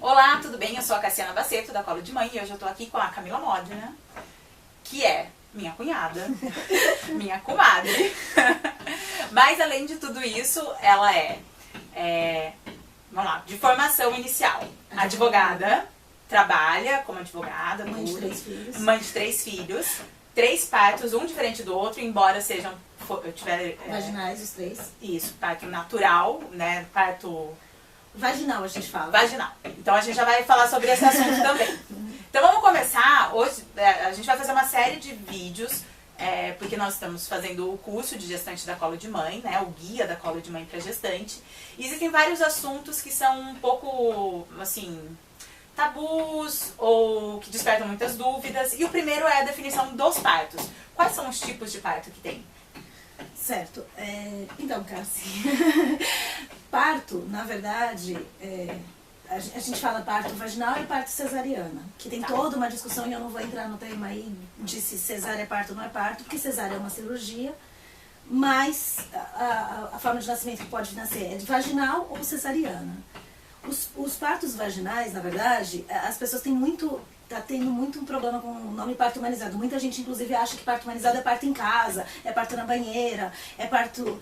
Olá, tudo bem? Eu sou a Cassiana Baceto, da Colo de Mãe, e hoje eu tô aqui com a Camila Modena, que é minha cunhada, minha comadre. Mas além de tudo isso, ela vamos lá, de formação inicial, advogada, trabalha como advogada, mãe de 3 filhos. Mãe de 3 filhos, 3 partos, um diferente do outro, embora sejam vaginais os 3. Isso, parto natural, né? Parto vaginal, a gente fala. Vaginal. Então a gente já vai falar sobre esse assunto também. Então vamos começar. Hoje a gente vai fazer uma série de vídeos, porque nós estamos fazendo o curso de gestante da Colo de Mãe, né? O guia da Colo de Mãe para gestante. E existem vários assuntos que são um pouco, assim, tabus ou que despertam muitas dúvidas. E o primeiro é a definição dos partos. Quais são os tipos de parto que tem? Certo. Então, Cassi, parto, na verdade, a gente fala parto vaginal e parto cesariana, que tem toda uma discussão, e eu não vou entrar no tema aí de se cesárea é parto ou não é parto, porque cesárea é uma cirurgia, mas a forma de nascimento que pode nascer é de vaginal ou cesariana. Os partos vaginais, na verdade, as pessoas tá tendo muito um problema com o nome parto humanizado. Muita gente, inclusive, acha que parto humanizado é parto em casa, é parto na banheira, é parto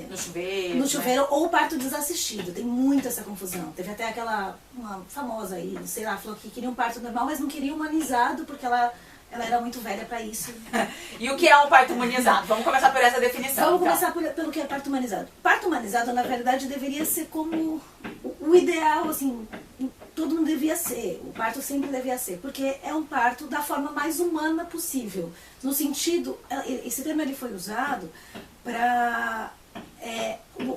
no chuveiro, né? Ou parto desassistido. Tem muito essa confusão. Teve até uma famosa aí, sei lá, falou que queria um parto normal, mas não queria humanizado porque ela era muito velha pra isso. E o que é um parto humanizado? Vamos começar por essa definição. Vamos começar pelo que é parto humanizado. Parto humanizado, na verdade, deveria ser como o ideal, assim, todo mundo devia ser. O parto sempre devia ser, porque é um parto da forma mais humana possível. No sentido, esse termo ele foi usado para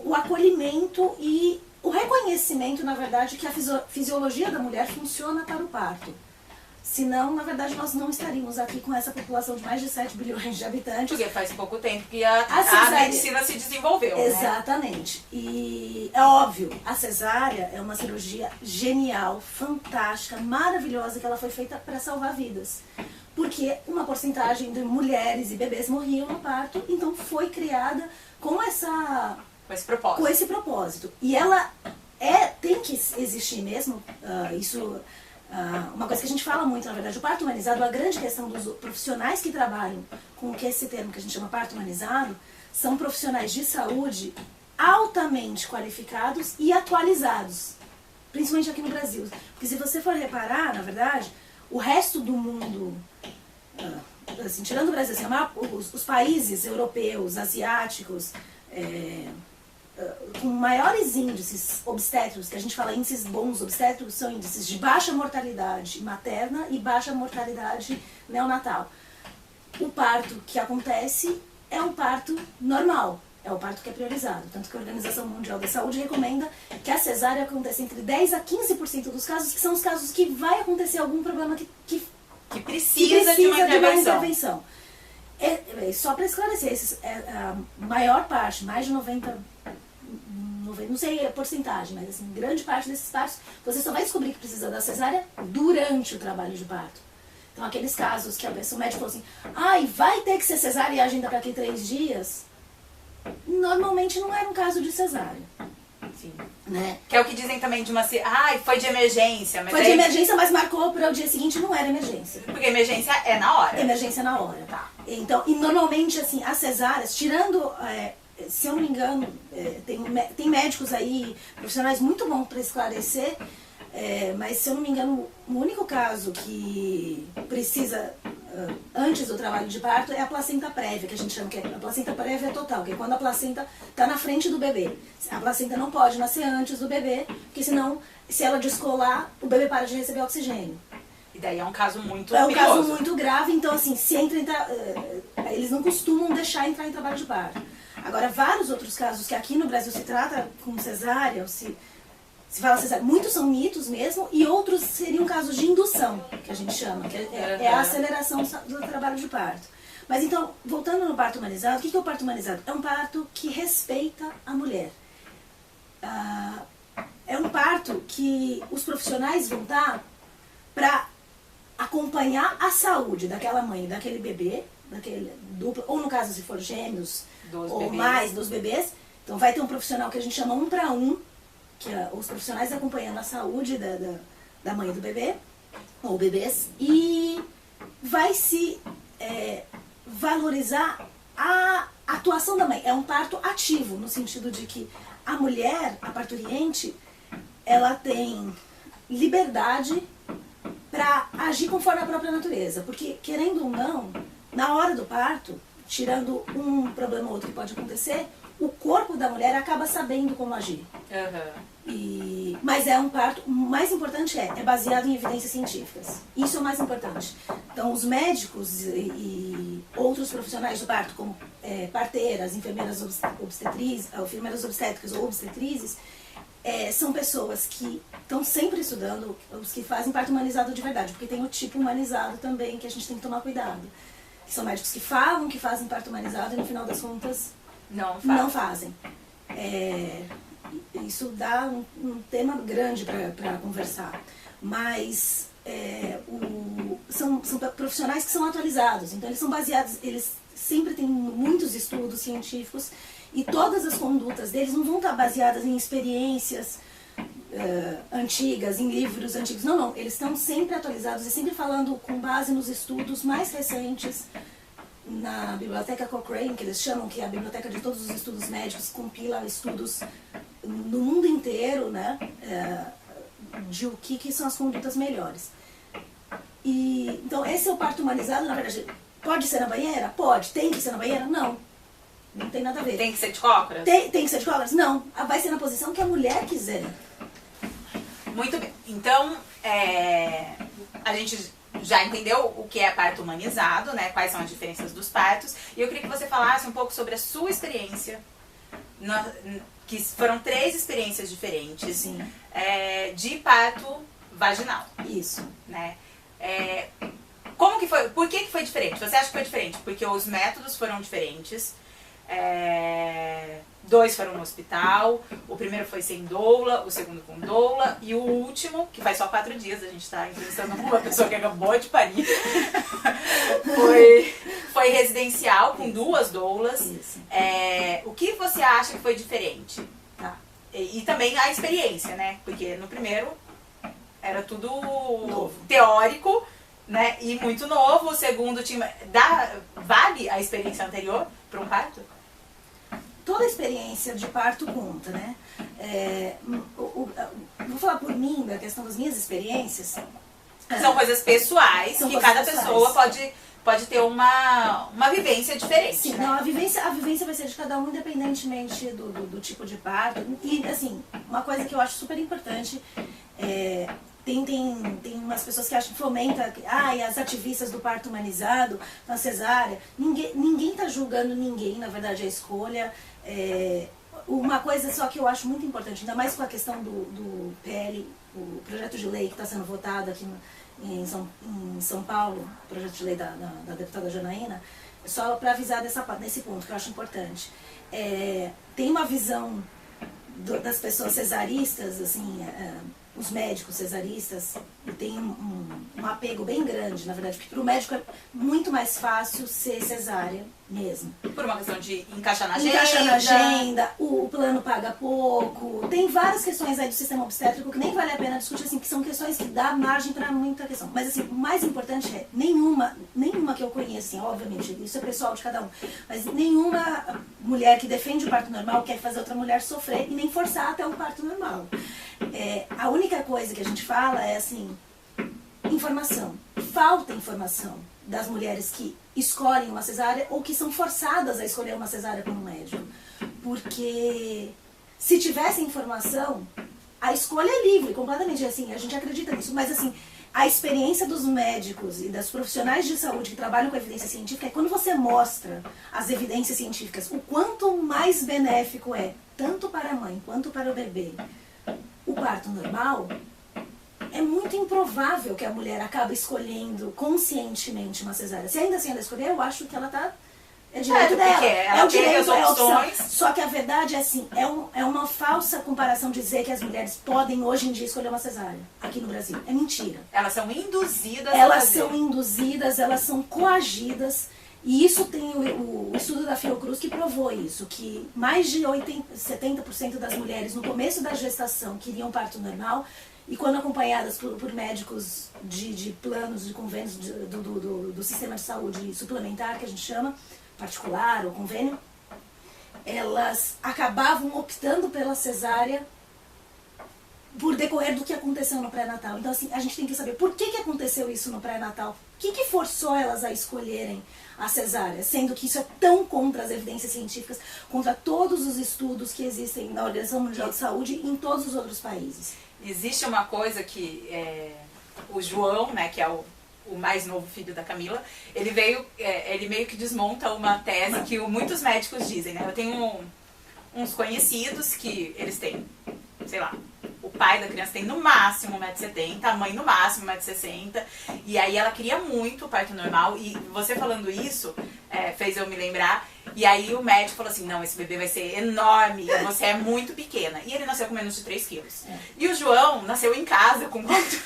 o acolhimento e o reconhecimento, na verdade, que a fisiologia da mulher funciona para o parto. Senão, na verdade, nós não estaríamos aqui com essa população de mais de 7 bilhões de habitantes. Porque faz pouco tempo que a medicina se desenvolveu, exatamente. Né? E é óbvio, a cesárea é uma cirurgia genial, fantástica, maravilhosa, que ela foi feita para salvar vidas. Porque uma porcentagem de mulheres e bebês morriam no parto, então foi criada com esse propósito. E ela tem que existir mesmo, uma coisa que a gente fala muito, na verdade, o parto humanizado, a grande questão dos profissionais que trabalham com esse termo que a gente chama parto humanizado, são profissionais de saúde altamente qualificados e atualizados, principalmente aqui no Brasil. Porque se você for reparar, na verdade, o resto do mundo, assim, tirando o Brasil, assim, os países europeus, asiáticos, com maiores índices obstétricos, que a gente fala índices bons obstétricos, são índices de baixa mortalidade materna e baixa mortalidade neonatal. O parto que acontece é um parto normal, é o parto que é priorizado. Tanto que a Organização Mundial da Saúde recomenda que a cesárea aconteça entre 10% a 15% dos casos, que são os casos que vai acontecer algum problema que precisa de uma intervenção. Só para esclarecer, a maior parte, mais de 90%, não sei a porcentagem, mas assim, grande parte desses partos, você só vai descobrir que precisa da cesárea durante o trabalho de parto. Então, aqueles casos que o médico falou assim, vai ter que ser cesárea e agenda para aqui 3 dias, normalmente não era um caso de cesárea. Sim. Né? Que é o que dizem também de uma... foi de emergência. Mas de emergência, mas marcou para o dia seguinte, não era emergência. Porque emergência é na hora. Emergência na hora. Tá. Então, e normalmente, assim, as cesáreas, tirando... se eu não me engano, tem médicos aí, profissionais muito bons para esclarecer, mas se eu não me engano, o único caso que precisa, antes do trabalho de parto, é a placenta prévia, que a gente chama, que a placenta prévia é total, que é quando a placenta está na frente do bebê. A placenta não pode nascer antes do bebê, porque senão, se ela descolar, o bebê para de receber oxigênio. E daí é um caso muito perigoso. É um caso muito grave, então assim, se eles não costumam deixar entrar em trabalho de parto. Agora, vários outros casos que aqui no Brasil se trata com cesárea, se fala cesárea, muitos são mitos mesmo, e outros seriam casos de indução, que a gente chama, que é a aceleração do trabalho de parto. Mas então, voltando no parto humanizado, o que é o parto humanizado? É um parto que respeita a mulher. É um parto que os profissionais vão dar para acompanhar a saúde daquela mãe, daquele bebê, daquele duplo, ou no caso se for gêmeos, ou mais dos bebês. Então vai ter um profissional que a gente chama 1 para 1, os profissionais acompanhando a saúde da mãe e do bebê, ou bebês, e vai se valorizar a atuação da mãe. É um parto ativo, no sentido de que a mulher, a parturiente, ela tem liberdade para agir conforme a própria natureza. Porque, querendo ou não, na hora do parto, tirando um problema ou outro que pode acontecer, o corpo da mulher acaba sabendo como agir. Mas é um parto, o mais importante é baseado em evidências científicas. Isso é o mais importante. Então, os médicos e outros profissionais do parto, como parteiras, enfermeiras enfermeiras obstétricas ou obstetrizes, são pessoas que estão sempre estudando, os que fazem parto humanizado de verdade, porque tem o tipo humanizado também que a gente tem que tomar cuidado. Que são médicos que falam que fazem parto humanizado e no final das contas não fazem. Isso dá um tema grande para conversar. Mas são profissionais que são atualizados, então eles são baseados, eles sempre têm muitos estudos científicos e todas as condutas deles não vão estar baseadas em experiências antigas, em livros antigos. Não, eles estão sempre atualizados e sempre falando com base nos estudos mais recentes. Na biblioteca Cochrane, que eles chamam, que é a biblioteca de todos os estudos médicos, compila estudos no mundo inteiro, né, de o que são as condutas melhores. Então, esse é o parto humanizado, na verdade. Pode ser na banheira? Pode. Tem que ser na banheira? Não. Não tem nada a ver. Tem que ser de cócoras? Tem que ser de cócoras? Não. Vai ser na posição que a mulher quiser. Muito bem. Então, a gente já entendeu o que é parto humanizado, né? Quais são as diferenças dos partos. E eu queria que você falasse um pouco sobre a sua experiência, que foram 3 experiências diferentes. Sim. De parto vaginal. Isso. Né? Como que foi? Por que foi diferente? Você acha que foi diferente? Porque os métodos foram diferentes. 2 foram no hospital, o primeiro foi sem doula, o segundo com doula, e o último, que faz só 4 dias, a gente está entrevistando uma pessoa que acabou de parir, foi residencial, com 2 doulas. O que você acha que foi diferente? Tá. E também a experiência, né? Porque no primeiro era tudo novo, teórico, né? E muito novo. O segundo vale a experiência anterior para um parto? Toda a experiência de parto conta, né? Vou falar por mim, da questão das minhas experiências. São coisas pessoais, que cada pessoa pode ter uma vivência diferente. Sim, né? não, a vivência vai ser de cada um, independentemente do tipo de parto. E, assim, uma coisa que eu acho super importante tem umas pessoas que acham que fomenta, as ativistas do parto humanizado, na cesárea. Ninguém está julgando ninguém, na verdade, a escolha. Uma coisa só que eu acho muito importante, ainda mais com a questão do PL, o projeto de lei que está sendo votado aqui em São Paulo, o projeto de lei da deputada Janaína, só para avisar nesse ponto, que eu acho importante. Tem uma visão das pessoas cesaristas, assim, os médicos cesaristas, tem um apego bem grande, na verdade, porque para o médico é muito mais fácil ser cesárea mesmo. Por uma questão de encaixar na agenda. Encaixar na agenda, o plano paga pouco, tem várias questões aí do sistema obstétrico que nem vale a pena discutir, assim, que são questões que dá margem para muita questão. Mas, assim, o mais importante é, nenhuma que eu conheço, assim, obviamente, isso é pessoal de cada um, mas nenhuma mulher que defende o parto normal quer fazer outra mulher sofrer e nem forçar até um parto normal. A única coisa que a gente fala é, assim, informação. Falta informação das mulheres que escolhem uma cesárea ou que são forçadas a escolher uma cesárea como médico. Porque se tivesse informação, a escolha é livre, completamente, assim, a gente acredita nisso, mas, assim, a experiência dos médicos e das profissionais de saúde que trabalham com evidência científica é quando você mostra as evidências científicas, o quanto mais benéfico é, tanto para a mãe quanto para o bebê, o parto normal, é muito improvável que a mulher acabe escolhendo conscientemente uma cesárea. Se ainda assim ela escolher, eu acho que ela está... É direito dela. É o direito, é a opção. Só que a verdade é assim, é uma falsa comparação dizer que as mulheres podem hoje em dia escolher uma cesárea aqui no Brasil. É mentira. Elas são induzidas Elas são induzidas, elas são coagidas. E isso tem o estudo da Fiocruz que provou isso, que mais de 70% das mulheres no começo da gestação queriam parto normal, e quando acompanhadas por médicos de planos, de convênios do sistema de saúde suplementar, que a gente chama, particular ou convênio, elas acabavam optando pela cesárea por decorrer do que aconteceu no pré-natal. Então, assim, a gente tem que saber por que aconteceu isso no pré-natal. O que forçou elas a escolherem a cesárea, sendo que isso é tão contra as evidências científicas, contra todos os estudos que existem na Organização Mundial de Saúde e em todos os outros países. Existe uma coisa que o João, né, que é o mais novo filho da Camila, ele meio que desmonta uma tese que muitos médicos dizem, né? Eu tenho uns conhecidos que eles têm, sei lá, o pai da criança tem no máximo 1,70 m, a mãe no máximo 1,60 m, e aí ela queria muito o parto normal, e você falando isso fez eu me lembrar, e aí o médico falou assim, não, esse bebê vai ser enorme, você é muito pequena, e ele nasceu com menos de 3 quilos. E o João nasceu em casa com quanto?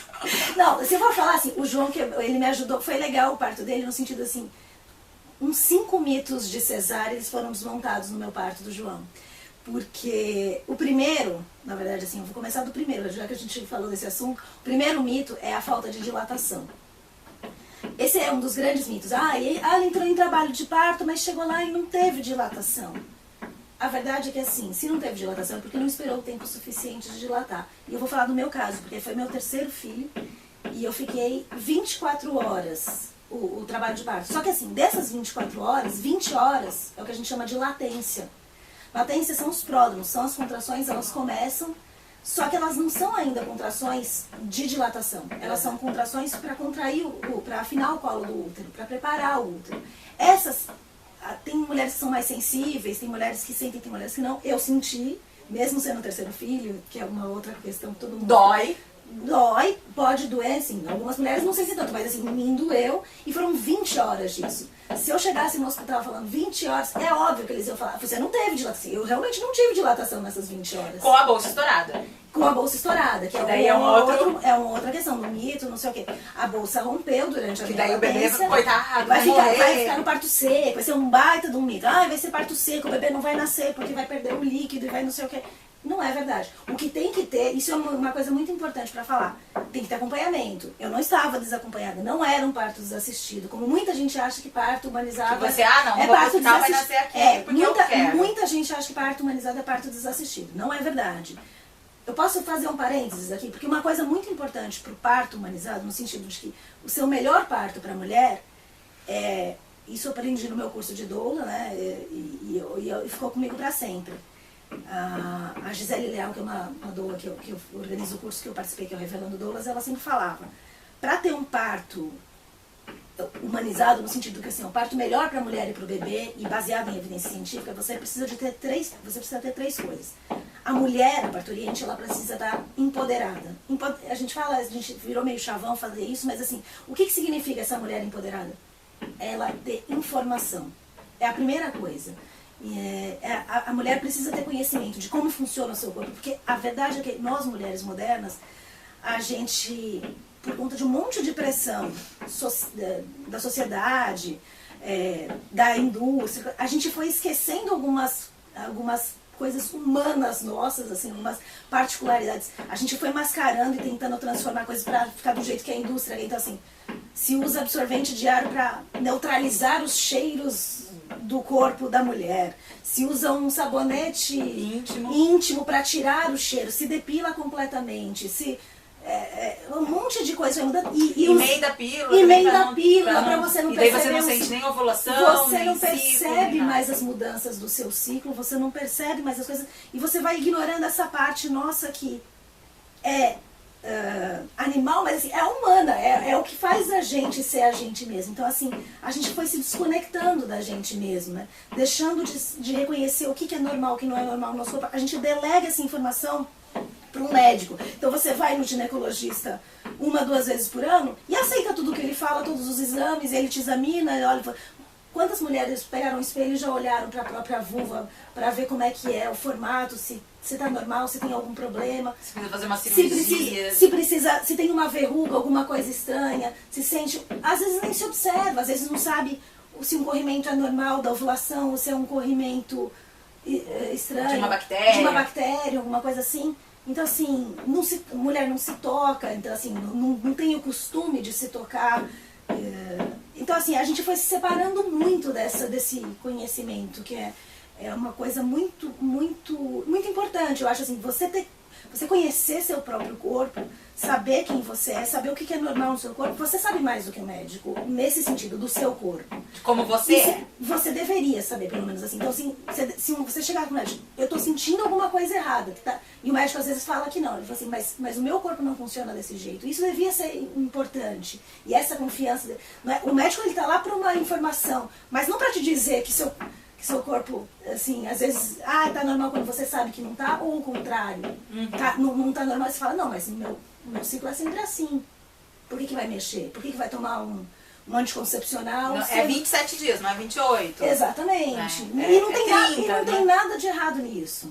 Não, se eu for falar assim, o João, ele me ajudou, foi legal o parto dele, no sentido assim, uns 5 mitos de cesárea, eles foram desmontados no meu parto do João. Porque o primeiro, na verdade assim, eu vou começar do primeiro, já que a gente falou desse assunto, o primeiro mito é a falta de dilatação. Esse é um dos grandes mitos. Ela entrou em trabalho de parto, mas chegou lá e não teve dilatação. A verdade é que assim, se não teve dilatação é porque não esperou o tempo suficiente de dilatar. E eu vou falar do meu caso, porque foi meu terceiro filho e eu fiquei 24 horas o trabalho de parto. Só que assim, dessas 24 horas, 20 horas é o que a gente chama de latência. Latência são os pródromos, são as contrações, elas começam, só que elas não são ainda contrações de dilatação. Elas são contrações para contrair, para afinar o colo do útero, para preparar o útero. Essas, tem mulheres que são mais sensíveis, tem mulheres que sentem, tem mulheres que não. Eu senti, mesmo sendo o terceiro filho, que é uma outra questão que todo mundo... Dói, pode doer, assim, algumas mulheres não sei se tanto, mas assim, me doeu, e foram 20 horas disso. Se eu chegasse no hospital falando 20 horas, é óbvio que eles iam falar, você não teve dilatação. Eu realmente não tive dilatação nessas 20 horas. Com a bolsa estourada. Com a bolsa estourada, que daí é uma outra questão, do mito, não sei o quê. A bolsa rompeu durante a minha daí latência, o bebê, coitado, vai ficar no parto seco, vai ser um baita de um mito. Vai ser parto seco, o bebê não vai nascer porque vai perder o líquido e vai não sei o quê. Não é verdade. O que tem que ter, isso é uma coisa muito importante para falar, tem que ter acompanhamento. Eu não estava desacompanhada, não era um parto desassistido, como muita gente acha que parto humanizado que você, é parto desassistido. Vai nascer aqui porque eu quero. Muita gente acha que parto humanizado é parto desassistido. Não é verdade. Eu posso fazer um parênteses aqui, porque uma coisa muito importante para o parto humanizado, no sentido de que o seu melhor parto para a mulher isso eu aprendi no meu curso de doula, né, e ficou comigo para sempre. A Gisele Leal, que é uma doula que eu organizo o curso que eu participei, que é o Revelando Doulas, ela sempre falava, para ter um parto humanizado, no sentido que assim, um parto melhor para a mulher e para o bebê, e baseado em evidência científica, você precisa ter três coisas. A mulher, a parturiente, ela precisa estar empoderada. A gente virou meio chavão fazer isso, mas assim, o que significa essa mulher empoderada? Ela ter informação. É a primeira coisa. A mulher precisa ter conhecimento de como funciona o seu corpo, porque a verdade é que nós, mulheres modernas, a gente, por conta de um monte de pressão da sociedade, da indústria, a gente foi esquecendo algumas coisas humanas nossas, assim, algumas particularidades. A gente foi mascarando e tentando transformar coisas para ficar do jeito que a indústria quer. Então, assim, se usa absorvente diário para neutralizar os cheiros do corpo da mulher, se usa um sabonete íntimo para tirar o cheiro, se depila completamente, um monte de coisa vai mudando. Emenda a pílula para você não perceber. E daí você não sente nem ovulação, você nem não percebe ciclo, mais as mudanças do seu ciclo, você não percebe mais as coisas, e você vai ignorando essa parte nossa que é animal, mas assim, é humana, é o que faz a gente ser a gente mesmo. Então assim, a gente foi se desconectando da gente mesmo, né? Deixando de reconhecer o que é normal, o que não é normal no nosso corpo. A gente delega essa informação para um médico. Então você vai no ginecologista 1, 2 vezes por ano e aceita tudo que ele fala, todos os exames, ele te examina, ele olha. Quantas mulheres pegaram o espelho e já olharam para a própria vulva para ver como é que é o formato, se está normal, se tem algum problema, se precisa fazer uma cirurgia, se tem uma verruga, alguma coisa estranha, se sente, às vezes nem se observa, às vezes não sabe se um corrimento é normal da ovulação, ou se é um corrimento estranho. De uma bactéria. De uma bactéria, alguma coisa assim. Então, assim, mulher não se toca, então, assim, não tem o costume de se tocar. Então, assim, a gente foi se separando muito desse conhecimento, que é uma coisa muito, muito, muito importante. Eu acho, assim, você conhecer seu próprio corpo, saber quem você é, saber o que é normal no seu corpo, você sabe mais do que o médico, nesse sentido, do seu corpo. Como você é. Você deveria saber, pelo menos assim. Então, assim, se você chegar com o médico, eu tô sentindo alguma coisa errada, e o médico às vezes fala que não, ele fala assim, mas o meu corpo não funciona desse jeito. Isso devia ser importante. E essa confiança, o médico ele tá lá para uma informação, mas não para te dizer que seu corpo, assim, às vezes, tá normal quando você sabe que não tá, ou o contrário, não tá normal, você fala, não, mas o meu ciclo é sempre assim, por que vai mexer? Por que vai tomar um anticoncepcional? Não, é 27 dias, não é 28. Exatamente. E não tem nada de errado nisso.